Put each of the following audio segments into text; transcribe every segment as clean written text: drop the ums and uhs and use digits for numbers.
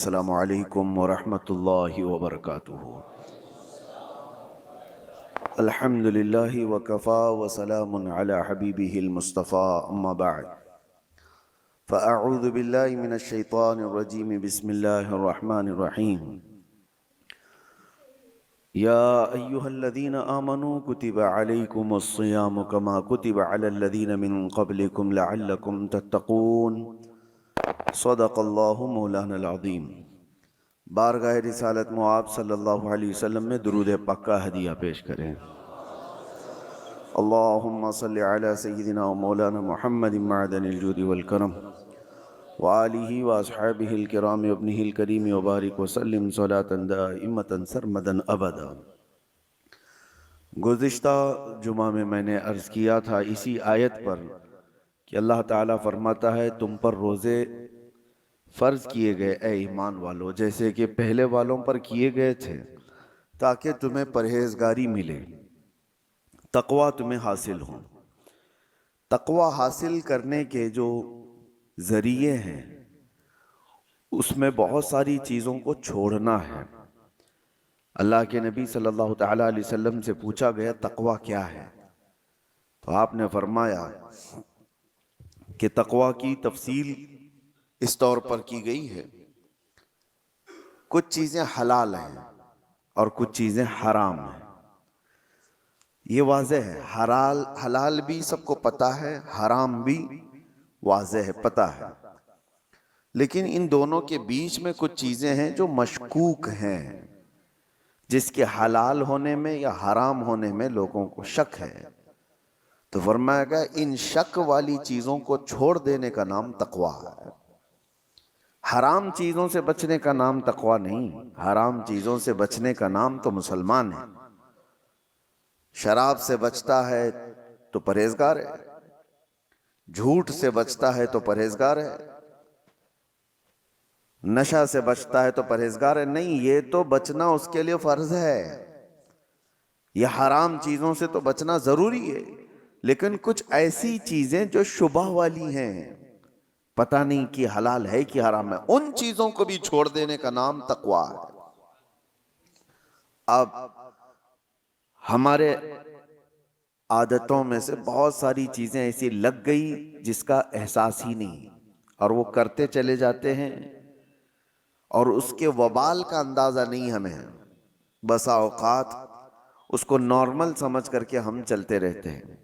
السلام علیکم ورحمۃ اللہ وبرکاتہ۔ الحمد للہ وکفا وسلام علی حبیبہ المصطفیٰ اما بعد فاعوذ باللہ من الشیطان الرجیم بسم اللہ الرحمن الرحیم۔ یا ایہا الذین آمنوا کتب علیکم الصیام کما کتب علی الذین من قبلکم لعلکم تتقون۔ صدق اللہ مولانا العظیم۔ بارگاہ رسالت مآب صلی اللہ علیہ وسلم میں درود پاک کا ہدیہ پیش کریں۔ اللہم صلی علی سیدنا و مولانا محمد معدن الجود والکرم وآلہ واصحابہ الکرام وابنہ الکریم وبارک وسلم صلاة دائمة سرمدا ابدا۔ گزشتہ جمعہ میں نے عرض کیا تھا اسی آیت پر کہ اللہ تعالیٰ فرماتا ہے تم پر روزے فرض کیے گئے اے ایمان والو، جیسے کہ پہلے والوں پر کیے گئے تھے، تاکہ تمہیں پرہیزگاری ملے، تقوی تمہیں حاصل ہو۔ تقوی حاصل کرنے کے جو ذریعے ہیں اس میں بہت ساری چیزوں کو چھوڑنا ہے۔ اللہ کے نبی صلی اللہ تعالیٰ علیہ وسلم سے پوچھا گیا تقوی کیا ہے، تو آپ نے فرمایا کہ تقوی کی تفصیل اس طور پر کی گئی ہے، کچھ چیزیں حلال ہیں اور کچھ چیزیں حرام ہیں۔ یہ واضح ہے، حلال بھی سب کو پتہ ہے، حرام بھی واضح ہے، پتہ ہے، لیکن ان دونوں کے بیچ میں کچھ چیزیں ہیں جو مشکوک ہیں، جس کے حلال ہونے میں یا حرام ہونے میں لوگوں کو شک ہے۔ تو فرمایا گیا ان شک والی چیزوں کو چھوڑ دینے کا نام تقوی ہے۔ حرام چیزوں سے بچنے کا نام تقوی نہیں، حرام چیزوں سے بچنے کا نام تو مسلمان ہے۔ شراب سے بچتا ہے تو پرہیزگار ہے، جھوٹ سے بچتا ہے تو پرہیزگار ہے، نشہ سے بچتا ہے تو پرہیزگار ہے۔ نہیں، یہ تو بچنا اس کے لیے فرض ہے۔ یہ حرام چیزوں سے تو بچنا ضروری ہے، لیکن کچھ ایسی چیزیں جو شبہ والی ہیں، پتہ نہیں کہ حلال ہے کہ حرام ہے، ان چیزوں کو بھی چھوڑ دینے کا نام تقوی ہے۔ اب ہمارے عادتوں میں سے بہت ساری چیزیں ایسی لگ گئی جس کا احساس ہی نہیں، اور وہ کرتے چلے جاتے ہیں اور اس کے وبال کا اندازہ نہیں ہمیں ہے۔ بسا اوقات اس کو نارمل سمجھ کر کے ہم چلتے رہتے ہیں۔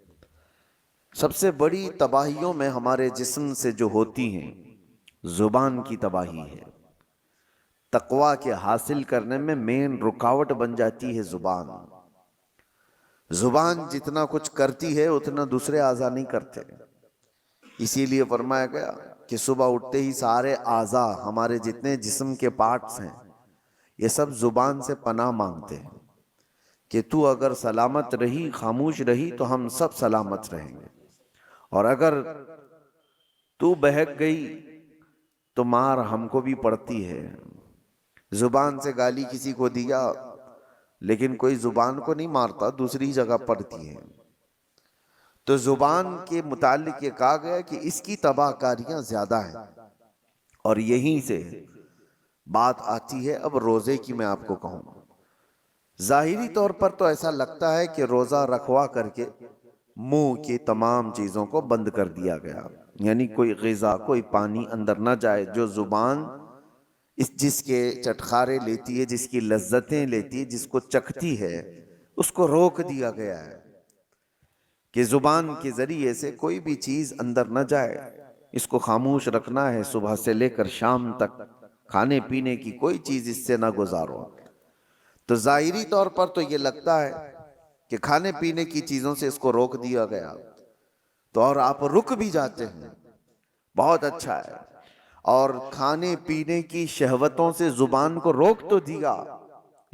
سب سے بڑی تباہیوں میں ہمارے جسم سے جو ہوتی ہیں، زبان کی تباہی ہے۔ تقوی کے حاصل کرنے میں مین رکاوٹ بن جاتی ہے زبان۔ زبان جتنا کچھ کرتی ہے اتنا دوسرے اعضاء نہیں کرتے۔ اسی لیے فرمایا گیا کہ صبح اٹھتے ہی سارے اعضاء، ہمارے جتنے جسم کے پارٹس ہیں، یہ سب زبان سے پناہ مانگتے ہیں کہ تو اگر سلامت رہی، خاموش رہی تو ہم سب سلامت رہیں گے، اور اگر تو بہک گئی تو مار ہم کو بھی پڑتی ہے۔ زبان سے گالی کسی کو دیا لیکن کوئی زبان کو نہیں مارتا، دوسری جگہ پڑتی ہے۔ تو زبان کے متعلق یہ کہا گیا کہ اس کی تباہ کاریاں زیادہ ہیں، اور یہیں سے بات آتی ہے اب روزے کی۔ میں آپ کو کہوں، ظاہری طور پر تو ایسا لگتا ہے کہ روزہ رکھوا کر کے منہ کی تمام چیزوں کو بند کر دیا گیا، یعنی کوئی غذا، کوئی پانی اندر نہ جائے۔ جو زبان جس کے چٹخارے لیتی ہے، جس کی لذتیں لیتی ہے، جس کو چکھتی ہے، اس کو روک دیا گیا ہے کہ زبان کے ذریعے سے کوئی بھی چیز اندر نہ جائے، اس کو خاموش رکھنا ہے۔ صبح سے لے کر شام تک کھانے پینے کی کوئی چیز اس سے نہ گزارو۔ تو ظاہری طور پر تو یہ لگتا ہے کہ کھانے پینے کی چیزوں سے اس کو روک دیا گیا، تو اور آپ رک بھی جاتے ہیں، بہت اچھا ہے۔ اور کھانے پینے کی شہوتوں سے زبان کو روک تو دیا،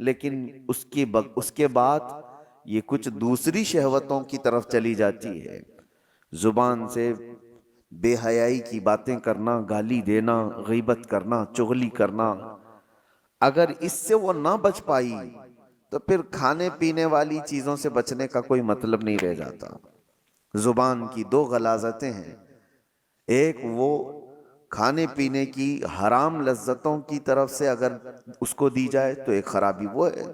لیکن اس کے بعد یہ کچھ دوسری شہوتوں کی طرف چلی جاتی ہے۔ زبان سے بے حیائی کی باتیں کرنا، گالی دینا، غیبت کرنا، چغلی کرنا، اگر اس سے وہ نہ بچ پائی تو پھر کھانے پینے والی چیزوں سے بچنے کا کوئی مطلب نہیں رہ جاتا۔ زبان کی دو غلاظتیں ہیں، ایک وہ کھانے پینے کی حرام لذتوں کی طرف سے اگر اس کو دی جائے تو ایک خرابی وہ ہے،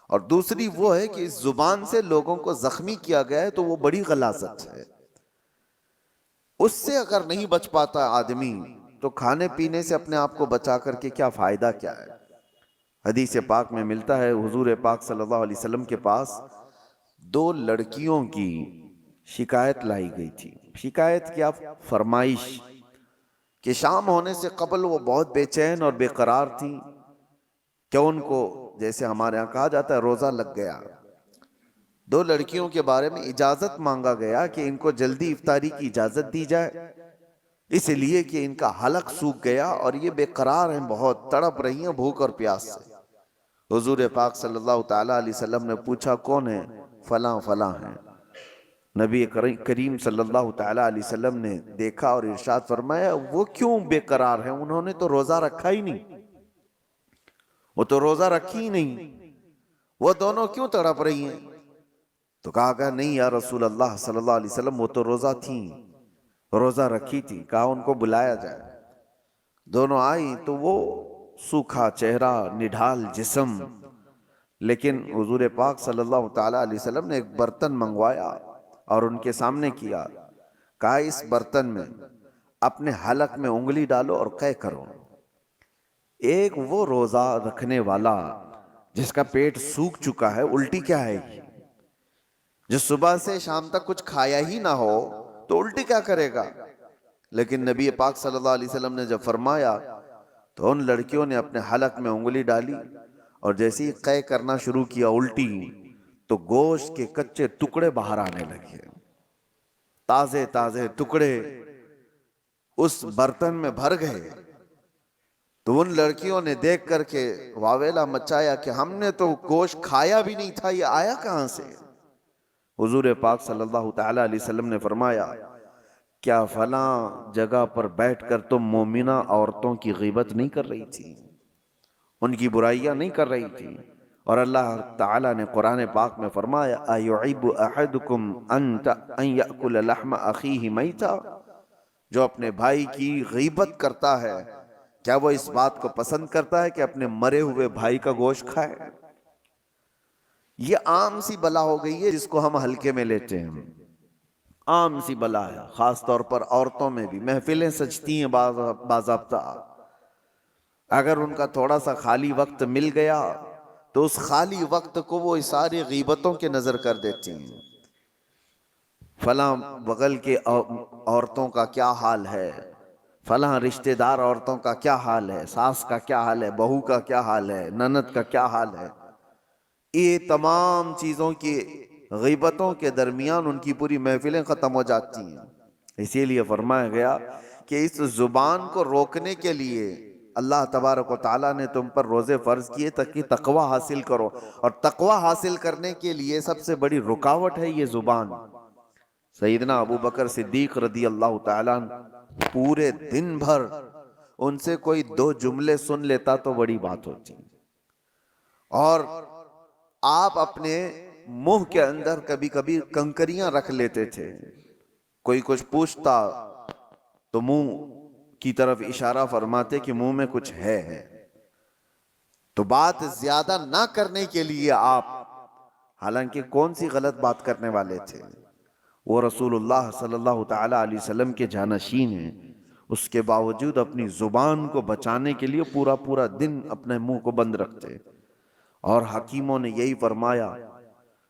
اور دوسری وہ ہے کہ اس زبان سے لوگوں کو زخمی کیا گیا ہے تو وہ بڑی غلاظت ہے۔ اس سے اگر نہیں بچ پاتا آدمی تو کھانے پینے سے اپنے آپ کو بچا کر کے کیا فائدہ کیا ہے؟ حدیث پاک میں ملتا ہے حضور پاک صلی اللہ علیہ وسلم کے پاس دو لڑکیوں کی شکایت لائی گئی تھی۔ شکایت کیا؟ فرمائش کہ شام ہونے سے قبل وہ بہت بے چین اور بے قرار تھیں کہ ان کو جیسے ہمارے ہاں کہا جاتا ہے روزہ لگ گیا۔ دو لڑکیوں کے بارے میں اجازت مانگا گیا کہ ان کو جلدی افطاری کی اجازت دی جائے، اس لیے کہ ان کا حلق سوکھ گیا اور یہ بے قرار ہیں، بہت تڑپ رہی ہیں بھوک اور پیاس سے۔ حضور پاک صلی اللہ تعالیٰ علیہ وسلم نے پوچھا کون ہے؟ فلاں فلاں ہیں۔ نبی کریم صلی اللہ تعالیٰ علیہ وسلم نے دیکھا اور ارشاد فرمایا وہ کیوں بے قرار ہیں؟ انہوں نے تو روزہ رکھا ہی نہیں، وہ تو روزہ رکھی ہی نہیں، وہ دونوں کیوں تڑپ رہی ہیں؟ تو کہا کہ نہیں یا رسول اللہ صلی اللہ علیہ وسلم وہ تو روزہ تھیں، روزہ رکھی تھی۔ کہا ان کو بلایا جائے۔ دونوں آئی تو وہ سوکھا چہرہ، نڈھال جسم، لیکن حضور پاک صلی اللہ تعالیٰ علیہ وسلم نے ایک برتن منگوایا اور ان کے سامنے کیا، کہا اس برتن میں اپنے حلق میں انگلی ڈالو اور قے کرو۔ ایک وہ روزہ رکھنے والا جس کا پیٹ سوکھ چکا ہے، الٹی کیا ہے، جو صبح سے شام تک کچھ کھایا ہی نہ ہو تو الٹی کیا کرے گا؟ لیکن نبی پاک صلی اللہ علیہ وسلم نے جب فرمایا تو ان لڑکیوں نے اپنے حلق میں انگلی ڈالی اور جیسے ہی قے کرنا شروع کیا الٹی، تو گوشت کے کچے ٹکڑے باہر آنے لگے، تازے تازے ٹکڑے اس برتن میں بھر گئے۔ تو ان لڑکیوں نے دیکھ کر کے واویلا مچایا کہ ہم نے تو گوشت کھایا بھی نہیں تھا، یہ آیا کہاں سے؟ حضور پاک صلی اللہ تعالیٰ علیہ وسلم نے فرمایا کیا فلاں جگہ پر بیٹھ کر تم مومنہ عورتوں کی غیبت نہیں کر رہی تھی، ان کی برائیاں نہیں کر رہی تھی؟ اور اللہ تعالیٰ نے قرآن پاک میں فرمایا أَيُعِبُ أَحَدُكُمْ أَن يَأْكُلَ لَحْمَ أَخِيهِ مَيْتًا، جو اپنے بھائی کی غیبت کرتا ہے کیا وہ اس بات کو پسند کرتا ہے کہ اپنے مرے ہوئے بھائی کا گوشت کھائے؟ یہ عام سی بلا ہو گئی ہے جس کو ہم ہلکے میں لیتے ہیں، عام سی بلا ہے، خاص طور پر عورتوں میں بھی۔ محفلیں سجتی ہیں باضابطہ، اگر ان کا تھوڑا سا خالی وقت مل گیا تو اس خالی وقت کو وہ ساری غیبتوں کے نظر کر دیتی ہیں۔ فلاں بغل کے عورتوں کا کیا حال ہے، فلاں رشتہ دار عورتوں کا کیا حال ہے، ساس کا کیا حال ہے، بہو کا کیا حال ہے، نند کا کیا حال ہے، یہ تمام چیزوں کی غیبتوں کے درمیان ان کی پوری محفلیں ختم ہو جاتی ہیں۔ اسی لیے فرمایا گیا کہ اس زبان کو روکنے کے لیے اللہ تبارک و تعالیٰ نے تم پر روزے فرض کیے تاکہ تقوی حاصل کرو، اور تقوی حاصل کرنے کے لیے سب سے بڑی رکاوٹ ہے یہ زبان۔ سیدنا ابو بکر صدیق رضی اللہ تعالیٰ پورے دن بھر ان سے کوئی دو جملے سن لیتا تو بڑی بات ہوتی، اور آپ اپنے منہ کے اندر کبھی کبھی کنکریاں رکھ لیتے تھے، کوئی کچھ پوچھتا تو منہ کی طرف اشارہ فرماتے کہ منہ میں کچھ ہے۔ تو بات زیادہ نہ کرنے کے لیے آپ، حالانکہ کون سی غلط بات کرنے والے تھے، وہ رسول اللہ صلی اللہ تعالیٰ علیہ وسلم کے جانشین ہیں، اس کے باوجود اپنی زبان کو بچانے کے لیے پورا پورا دن اپنے منہ کو بند رکھتے۔ اور حکیموں نے یہی فرمایا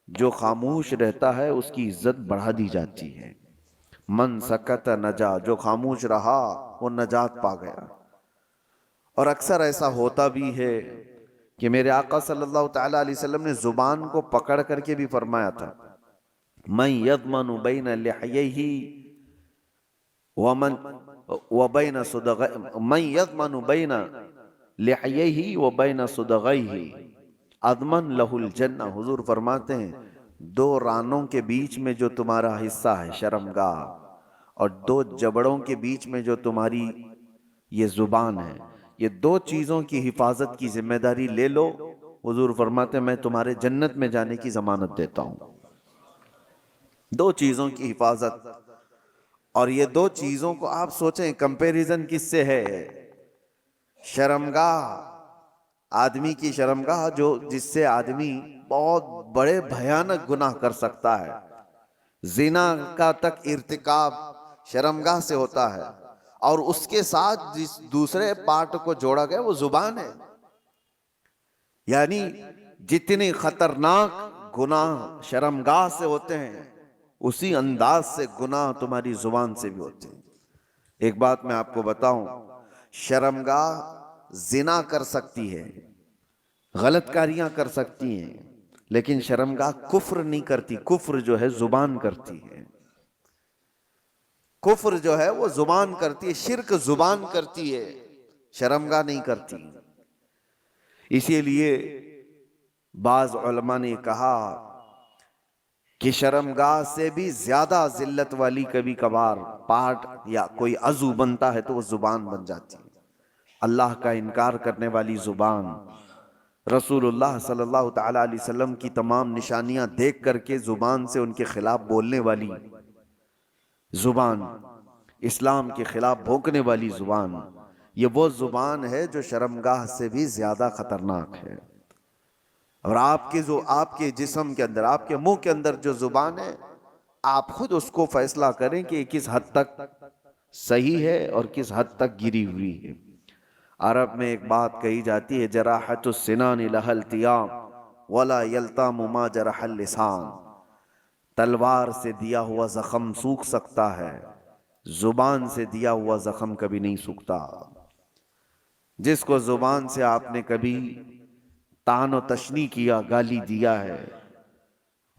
جو خاموش رہتا ہے اس کی عزت بڑھا دی جاتی ہے، من سکت نجا، جو خاموش رہا وہ نجات پا گیا۔ اور اکثر ایسا ہوتا بھی ہے کہ میرے آقا صلی اللہ تعالیٰ علیہ وسلم نے زبان کو پکڑ کر کے بھی فرمایا تھا من یضمن بین لحییہ وبین صدغیہ، من یضمن بین لحییہ وبین صدغیہ اضمن لہ الجنہ۔ حضور فرماتے ہیں دو رانوں کے بیچ میں جو تمہارا حصہ ہے شرمگاہ، اور دو جبڑوں کے بیچ میں جو تمہاری یہ زبان ہے، یہ دو چیزوں کی حفاظت کی ذمہ داری لے لو، حضور فرماتے ہیں میں تمہارے جنت میں جانے کی ضمانت دیتا ہوں۔ دو چیزوں کی حفاظت، اور یہ دو چیزوں کو آپ سوچیں کمپیریزن کس سے ہے؟ شرمگاہ، آدمی کی شرمگاہ جس سے آدمی بہت بڑے بھیانک گناہ کر سکتا ہے، زنا کا تک ارتکاب شرمگاہ سے ہوتا ہے، اور اس کے ساتھ جس دوسرے پارٹ کو جوڑا گیا وہ زبان ہے. یعنی جتنے خطرناک گناہ شرمگاہ سے ہوتے ہیں، اسی انداز سے گناہ تمہاری زبان سے بھی ہوتے ہیں. ایک بات میں آپ کو بتاؤں، شرمگاہ زنا کر سکتی ہے، غلط کاریاں کر سکتی ہیں، لیکن شرمگاہ کفر نہیں کرتی. کفر جو ہے زبان کرتی ہے، کفر جو ہے وہ زبان کرتی ہے، شرک زبان کرتی ہے، شرمگاہ نہیں کرتی. اسی لیے بعض علماء نے کہا کہ شرمگاہ سے بھی زیادہ ذلت والی کبھی کبھار پارٹ یا کوئی عضو بنتا ہے تو وہ زبان بن جاتی ہے. اللہ کا انکار کرنے والی زبان، رسول اللہ صلی اللہ تعالی علیہ وسلم کی تمام نشانیاں دیکھ کر کے زبان سے ان کے خلاف بولنے والی زبان، اسلام کے خلاف بھونکنے والی زبان، یہ وہ زبان ہے جو شرمگاہ سے بھی زیادہ خطرناک ہے. اور آپ کے جسم کے اندر، آپ کے منہ کے اندر جو زبان ہے، آپ خود اس کو فیصلہ کریں کہ یہ کس حد تک صحیح ہے اور کس حد تک گری ہوئی ہے. عرب میں ایک بات کہی جاتی ہے، جراحت السنان لها التیام ولا یلتام ما جرح اللسان. تلوار سے دیا ہوا زخم سوکھ سکتا ہے، زبان سے دیا ہوا زخم کبھی نہیں سوکھتا. جس کو زبان سے آپ نے کبھی طعن و تشنیع کیا، گالی دیا ہے،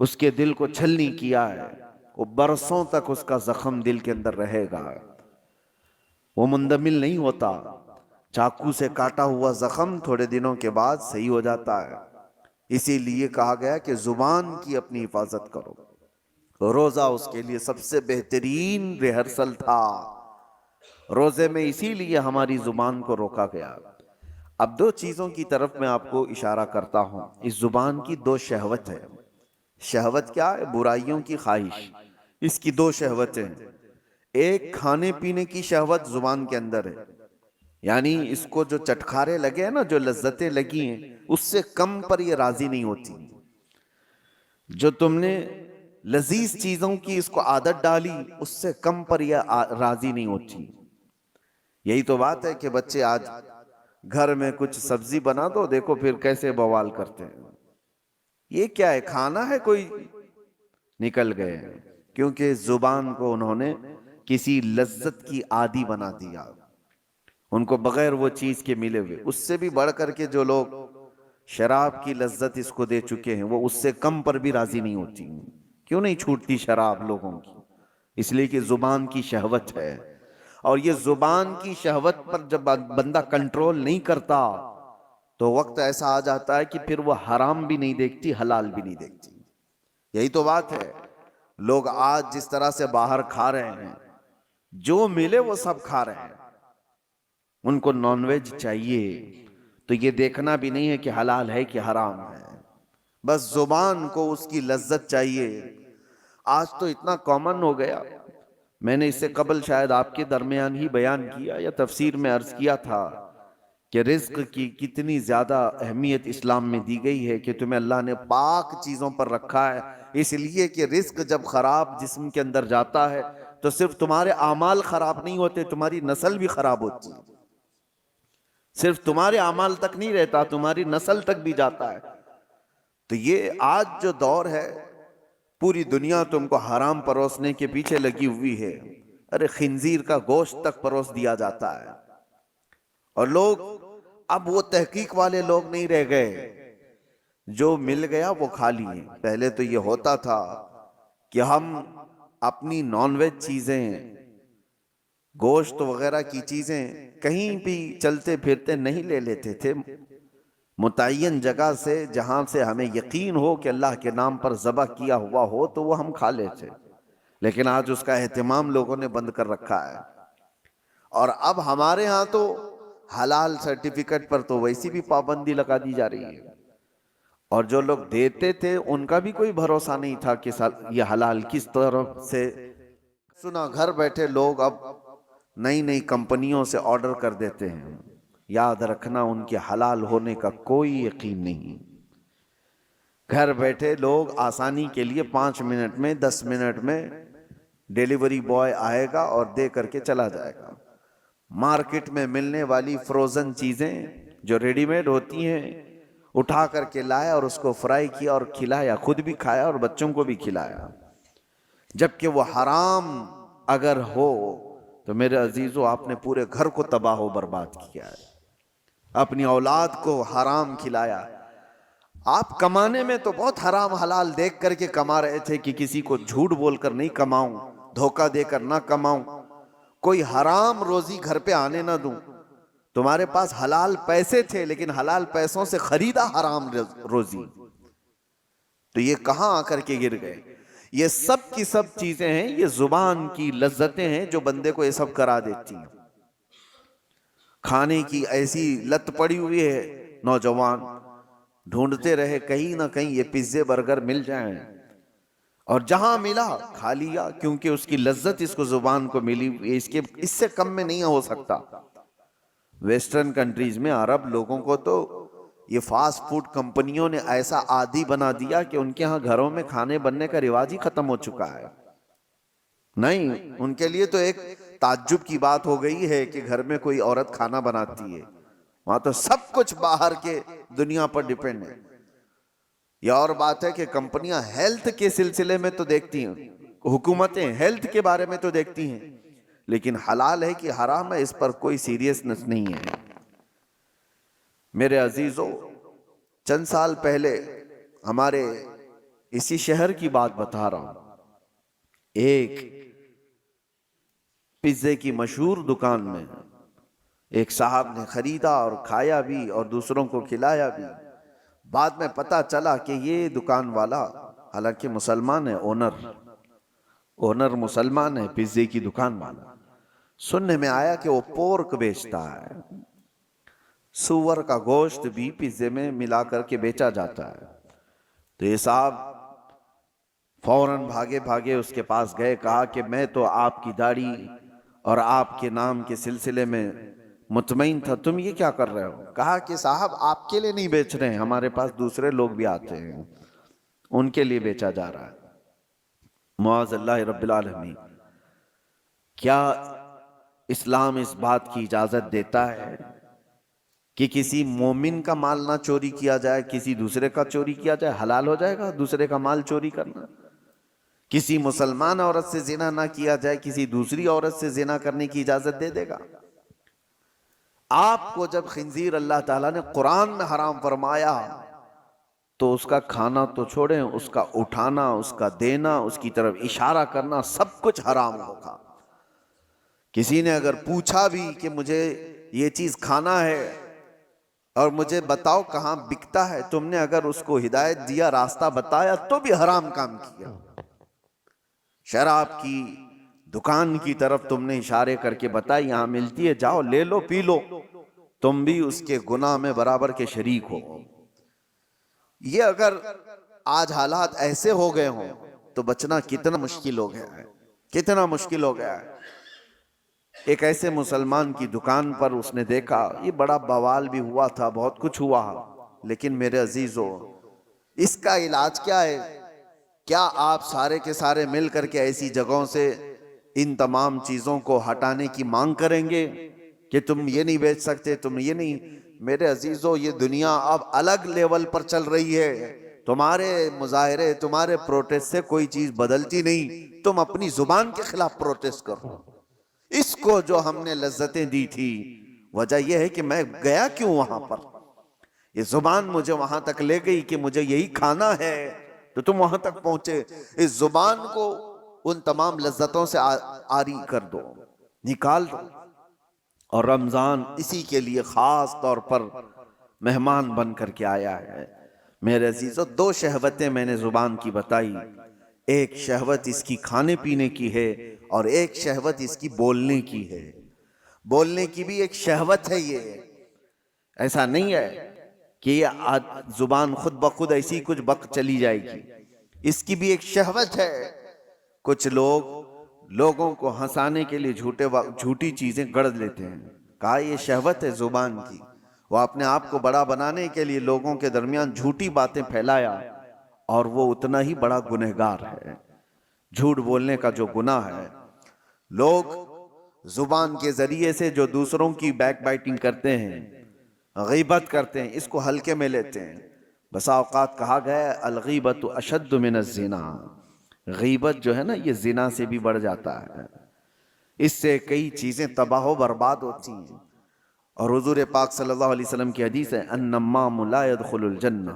اس کے دل کو چھلنی کیا ہے، وہ برسوں تک اس کا زخم دل کے اندر رہے گا، وہ مندمل نہیں ہوتا. چاقو سے کاٹا ہوا زخم تھوڑے دنوں کے بعد صحیح ہو جاتا ہے. اسی لیے کہا گیا کہ زبان کی اپنی حفاظت کرو. روزہ اس کے لیے سب سے بہترین ریہرسل تھا. روزے میں اسی لیے ہماری زبان کو روکا گیا. اب دو چیزوں کی طرف میں آپ کو اشارہ کرتا ہوں. اس زبان کی دو شہوت ہے. شہوت کیا ہے؟ برائیوں کی خواہش. اس کی دو شہوتیں، ایک کھانے پینے کی شہوت زبان کے اندر ہے، یعنی اس کو جو چٹکارے لگے ہیں نا، جو لذتیں لگی ہیں، اس سے کم پر یہ راضی نہیں ہوتی. جو تم نے لذیذ چیزوں کی اس کو عادت ڈالی، اس سے کم پر یہ راضی نہیں ہوتی. یہی تو بات ہے کہ بچے آج گھر میں کچھ سبزی بنا دو، دیکھو پھر کیسے بوال کرتے ہیں. یہ کیا ہے؟ کھانا ہے؟ کوئی نکل گئے، کیونکہ زبان کو انہوں نے کسی لذت کی عادی بنا دیا. ان کو بغیر وہ چیز کے ملے ہوئے، اس سے بھی بڑھ کر کے جو لوگ شراب کی لذت اس کو دے چکے ہیں، وہ اس سے کم پر بھی راضی نہیں ہوتی. کیوں نہیں چھوٹتی شراب لوگوں کی؟ اس لیے کہ زبان کی شہوت ہے. اور یہ زبان کی شہوت پر جب بندہ کنٹرول نہیں کرتا تو وقت ایسا آ جاتا ہے کہ پھر وہ حرام بھی نہیں دیکھتی، حلال بھی نہیں دیکھتی. یہی تو بات ہے. لوگ آج جس طرح سے باہر کھا رہے ہیں، جو ملے وہ سب کھا رہے ہیں. ان کو نان ویج چاہیے تو یہ دیکھنا بھی نہیں ہے کہ حلال ہے کہ حرام ہے، بس زبان کو اس کی لذت چاہیے. آج تو اتنا کامن ہو گیا. میں نے اس سے قبل شاید آپ کے درمیان ہی بیان کیا یا تفسیر میں عرض کیا تھا کہ رزق کی کتنی زیادہ اہمیت اسلام میں دی گئی ہے، کہ تمہیں اللہ نے پاک چیزوں پر رکھا ہے، اس لیے کہ رزق جب خراب جسم کے اندر جاتا ہے تو صرف تمہارے اعمال خراب نہیں ہوتے، تمہاری نسل بھی خراب ہوتی ہے. صرف تمہارے اعمال تک نہیں رہتا، تمہاری نسل تک بھی جاتا ہے. تو یہ آج جو دور ہے، پوری دنیا تم کو حرام پروسنے کے پیچھے لگی ہوئی ہے. ارے خنزیر کا گوشت تک پروس دیا جاتا ہے. اور لوگ اب وہ تحقیق والے لوگ نہیں رہ گئے، جو مل گیا وہ کھا لیے. پہلے تو یہ ہوتا تھا کہ ہم اپنی نان ویج چیزیں، گوشت وغیرہ کی چیزیں کہیں بھی چلتے پھرتے نہیں لے لیتے تھے. متعین جگہ سے جہاں سے ہمیں یقین ہو کہ اللہ کے نام پر ذبح کیا ہوا ہو تو وہ ہم کھا لیتے. لیکن آج اس کا اہتمام لوگوں نے بند کر رکھا ہے. اور اب ہمارے ہاں تو حلال سرٹیفکیٹ پر تو ویسی بھی پابندی لگا دی جا رہی ہے. اور جو لوگ دیتے تھے ان کا بھی کوئی بھروسہ نہیں تھا کہ یہ حلال کس طرف سے سنا گھر بیٹھے لوگ اب نئی نئی کمپنیوں سے آرڈر کر دیتے ہیں. یاد رکھنا ان کے حلال ہونے کا کوئی یقین نہیں. گھر بیٹھے لوگ آسانی کے لیے 5 منٹ میں 10 منٹ میں ڈیلیوری بوائے آئے گا اور دے کر کے چلا جائے گا. مارکیٹ میں ملنے والی فروزن چیزیں جو ریڈی میڈ ہوتی ہیں اٹھا کر کے لایا اور اس کو فرائی کیا اور کھلایا, خود بھی کھایا اور بچوں کو بھی کھلایا. جبکہ وہ حرام اگر ہو تو میرے عزیزو آپ نے پورے گھر کو تباہ و برباد کیا ہے. اپنی اولاد کو حرام کھلایا. آپ کمانے میں تو بہت حرام حلال دیکھ کر کے کما رہے تھے کہ کسی کو جھوٹ بول کر نہیں کماؤں, دھوکہ دے کر نہ کماؤں, کوئی حرام روزی گھر پہ آنے نہ دوں. تمہارے پاس حلال پیسے تھے لیکن حلال پیسوں سے خریدا حرام روزی. تو یہ کہاں آ کر کے گر گئے؟ یہ سب کی سب چیزیں ہیں, یہ زبان کی لذتیں ہیں جو بندے کو یہ سب کرا دیتی ہیں. کھانے کی ایسی لت پڑی ہوئی ہے, نوجوان ڈھونڈتے رہے کہیں نہ کہیں یہ پیزے برگر مل جائیں, اور جہاں ملا کھا لیا, کیونکہ اس کی لذت اس کو زبان کو ملی. اس سے کم میں نہیں ہو سکتا. ویسٹرن کنٹریز میں عرب لوگوں کو تو یہ فاسٹ فوڈ کمپنیوں نے ایسا عادی بنا دیا کہ ان کے ہاں گھروں میں کھانے بننے کا رواج ہی ختم ہو چکا ہے. نہیں, ان کے لیے تو ایک تعجب کی بات ہو گئی ہے کہ گھر میں کوئی عورت کھانا بناتی ہے. وہاں تو سب کچھ باہر کے دنیا پر ڈیپینڈ ہے. یہ اور بات ہے کہ کمپنیاں ہیلتھ کے سلسلے میں تو دیکھتی ہیں, حکومتیں ہیلتھ کے بارے میں تو دیکھتی ہیں, لیکن حلال ہے کہ حرام ہے اس پر کوئی سیریسنس نہیں ہے. میرے عزیزو, چند سال پہلے ہمارے اسی شہر کی بات بتا رہا ہوں, ایک پیزے کی مشہور دکان میں ایک صاحب نے خریدا اور کھایا بھی اور دوسروں کو کھلایا بھی. بعد میں پتا چلا کہ یہ دکان والا حالانکہ مسلمان ہے, اونر مسلمان ہے, پیزے کی دکان والا. سننے میں آیا کہ وہ پورک بیچتا ہے, سور کا گوشت بھی پیزے میں ملا کر کے بیچا جاتا ہے. تو یہ صاحب فوراً بھاگے بھاگے اس کے پاس گئے, کہا کہ میں تو آپ کی داڑھی اور آپ کے نام کے سلسلے میں مطمئن تھا, تم یہ کیا کر رہے ہو؟ کہا کہ صاحب آپ کے لیے نہیں بیچ رہے ہیں, ہمارے پاس دوسرے لوگ بھی آتے ہیں, ان کے لیے بیچا جا رہا ہے. معاذ اللہ رب العالمین. کیا اسلام اس بات کی اجازت دیتا ہے کہ کسی مومن کا مال نہ چوری کیا جائے, کسی دوسرے کا چوری کیا جائے؟ حلال ہو جائے گا دوسرے کا مال چوری کرنا. کسی مسلمان عورت سے زنا نہ کیا جائے, کسی دوسری عورت سے زنا کرنے کی اجازت دے دے گا؟ آپ کو جب خنزیر اللہ تعالیٰ نے قرآن میں حرام فرمایا تو اس کا کھانا تو چھوڑیں, اس کا اٹھانا, اس کا دینا, اس کی طرف اشارہ کرنا, سب کچھ حرام ہوگا. کسی نے اگر پوچھا بھی کہ مجھے یہ چیز کھانا ہے اور مجھے بتاؤ کہاں بکتا ہے, تم نے اگر اس کو ہدایت دیا, راستہ بتایا, تو بھی حرام کام کیا. شراب کی دکان کی طرف تم نے اشارے کر کے بتایا یہاں ملتی ہے, جاؤ لے لو پی لو, تم بھی اس کے گناہ میں برابر کے شریک ہو. یہ اگر آج حالات ایسے ہو گئے ہوں تو بچنا کتنا مشکل ہو گیا ہے, کتنا مشکل ہو گیا ہے. ایک ایسے مسلمان کی دکان پر اس نے دیکھا, یہ بڑا بوال بھی ہوا تھا, بہت کچھ ہوا, لیکن میرے عزیزو اس کا علاج کیا ہے؟ کیا آپ سارے کے سارے مل کر کے ایسی جگہوں سے ان تمام چیزوں کو ہٹانے کی مانگ کریں گے کہ تم یہ نہیں بیچ سکتے, تم یہ نہیں؟ میرے عزیزو یہ دنیا اب الگ لیول پر چل رہی ہے. تمہارے مظاہرے, تمہارے پروٹیسٹ سے کوئی چیز بدلتی نہیں. تم اپنی زبان کے خلاف پروٹیسٹ کرو. اس کو جو ہم نے لذتیں دی تھی, وجہ یہ ہے کہ میں گیا کیوں وہاں پر, یہ زبان مجھے وہاں تک لے گئی کہ مجھے یہی کھانا ہے, تو تم وہاں تک پہنچے. اس زبان کو ان تمام لذتوں سے عاری کر دو, نکال دو. اور رمضان اسی کے لیے خاص طور پر مہمان بن کر کے آیا ہے. میرے عزیزو 2 شہوتیں میں نے زبان کی بتائی, ایک شہوت اس کی کھانے پینے کی ہے اور ایک شہوت اس کی بولنے کی ہے. بولنے کی بھی ایک شہوت ہے. یہ ایسا نہیں ہے کہ یہ زبان خود بخود ایسی کچھ بک چلی جائے گی, اس کی بھی ایک شہوت ہے. کچھ لوگ لوگوں کو ہنسانے کے لیے جھوٹی چیزیں گڑھ لیتے ہیں. کہا یہ شہوت ہے زبان کی. وہ اپنے آپ کو بڑا بنانے کے لیے لوگوں کے درمیان جھوٹی باتیں پھیلایا اور وہ اتنا ہی بڑا گنہگار ہے. جھوٹ بولنے کا جو گناہ ہے، لوگ زبان کے ذریعے سے جو دوسروں کی بیک بائٹنگ کرتے ہیں، غیبت کرتے ہیں، اس کو ہلکے میں لیتے ہیں. بسا اوقات کہا گیا ہے الغیبت اشد من الزنا. غیبت جو ہے نا یہ زنا سے بھی بڑھ جاتا ہے. اس سے کئی چیزیں تباہ و برباد ہوتی ہیں. اور حضور پاک صلی اللہ علیہ وسلم کی حدیث ہے النمام لا يدخل الجنہ.